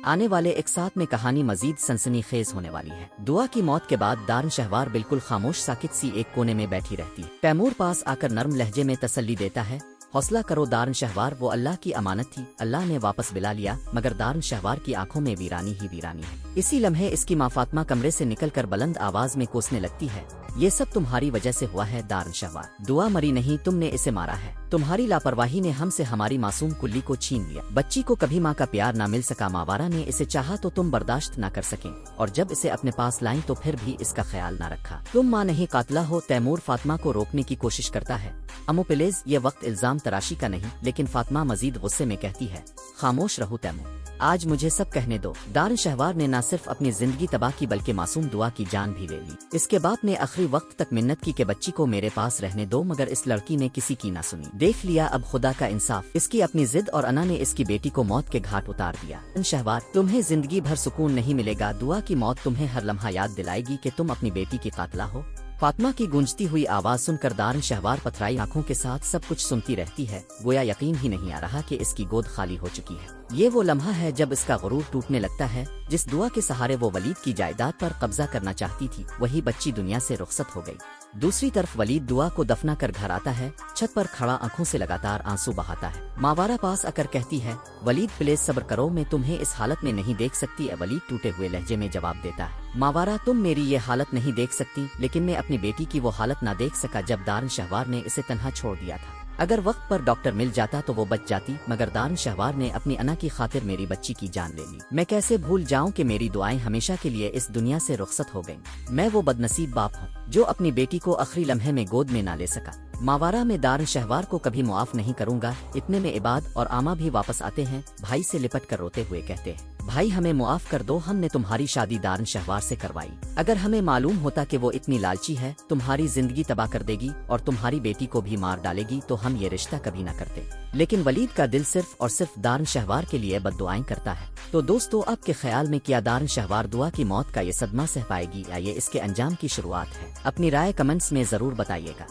آنے والے ایک ساتھ میں کہانی مزید سنسنی خیز ہونے والی ہے۔ دعا کی موت کے بعد دارن شہوار بالکل خاموش ساکت سی ایک کونے میں بیٹھی رہتی ہے۔ تیمور پاس آ کر نرم لہجے میں تسلی دیتا ہے، حوصلہ کرو دارن شہوار، وہ اللہ کی امانت تھی، اللہ نے واپس بلا لیا۔ مگر دارن شہوار کی آنکھوں میں ویرانی ہی ویرانی ہے۔ اسی لمحے اس کی ماں فاطمہ کمرے سے نکل کر بلند آواز میں کوسنے لگتی ہے، یہ سب تمہاری وجہ سے ہوا ہے دارن شہوار، دعا مری نہیں، تم نے اسے مارا ہے، تمہاری لاپرواہی نے ہم سے ہماری معصوم کلی کو چھین لیا۔ بچی کو کبھی ماں کا پیار نہ مل سکا، ماوارا نے اسے چاہا تو تم برداشت نہ کر سکیں، اور جب اسے اپنے پاس لائیں تو پھر بھی اس کا خیال نہ رکھا۔ تم ماں نہیں قاتلہ ہو۔ تیمور فاطمہ کو روکنے کی کوشش کرتا ہے، امو پلیز یہ وقت الزام تراشی کا نہیں، لیکن فاطمہ مزید غصے میں کہتی ہے، خاموش رہو تیمور، آج مجھے سب کہنے دو۔ دارن شہوار نے نہ صرف اپنی زندگی تباہ کی بلکہ معصوم دعا کی جان بھی لے لی۔ اس کے باپ نے آخری وقت تک منت کی کہ بچی کو میرے پاس رہنے دو، مگر اس لڑکی نے کسی کی نہ سنی۔ دیکھ لیا اب خدا کا انصاف، اس کی اپنی ضد اور انا نے اس کی بیٹی کو موت کے گھاٹ اتار دیا۔ دارن شہوار، تمہیں زندگی بھر سکون نہیں ملے گا، دعا کی موت تمہیں ہر لمحہ یاد دلائے گی کہ تم اپنی بیٹی کی قاتلہ ہو۔ فاطمہ کی گونجتی ہوئی آواز سن کر دارن شہوار پتھرائی آنکھوں کے ساتھ سب کچھ سنتی رہتی ہے، گویا یقین ہی نہیں آ رہا کہ اس کی گود خالی ہو چکی ہے۔ یہ وہ لمحہ ہے جب اس کا غرور ٹوٹنے لگتا ہے، جس دعا کے سہارے وہ ولید کی جائیداد پر قبضہ کرنا چاہتی تھی، وہی بچی دنیا سے رخصت ہو گئی۔ دوسری طرف ولید دعا کو دفنا کر گھر آتا ہے، چھت پر کھڑا آنکھوں سے لگاتار آنسو بہاتا ہے۔ ماوارا پاس آ کر کہتی ہے، ولید پلیز صبر کرو، میں تمہیں اس حالت میں نہیں دیکھ سکتی۔ ولید ٹوٹے ہوئے لہجے میں جواب دیتا ہے، ماوارا تم میری یہ حالت نہیں دیکھ سکتی، لیکن میں اپنی بیٹی کی وہ حالت نہ دیکھ سکا جب دارن شہوار نے اسے تنہا چھوڑ دیا تھا۔ اگر وقت پر ڈاکٹر مل جاتا تو وہ بچ جاتی، مگر دارن شہوار نے اپنی انا کی خاطر میری بچی کی جان لے لی۔ میں کیسے بھول جاؤں کہ میری دعائیں ہمیشہ کے لیے اس دنیا سے رخصت ہو گئیں۔ میں وہ بدنصیب باپ ہوں جو اپنی بیٹی کو آخری لمحے میں گود میں نہ لے سکا۔ ماوارا میں دارن شہوار کو کبھی معاف نہیں کروں گا۔ اتنے میں عباد اور آما بھی واپس آتے ہیں، بھائی سے لپٹ کر روتے ہوئے کہتے ہیں، بھائی ہمیں معاف کر دو، ہم نے تمہاری شادی دارن شہوار سے کروائی، اگر ہمیں معلوم ہوتا کہ وہ اتنی لالچی ہے، تمہاری زندگی تباہ کر دے گی اور تمہاری بیٹی کو بھی مار ڈالے گی تو ہم یہ رشتہ کبھی نہ کرتے۔ لیکن ولید کا دل صرف اور صرف دارن شہوار کے لیے بد دعائیں کرتا ہے۔ تو دوستو، آپ کے خیال میں کیا دارن شہوار دعا کی موت کا یہ صدمہ سہ پائے گی یا یہ اس کے انجام کی شروعات ہے؟ اپنی رائے کمنٹس میں ضرور بتائیے گا۔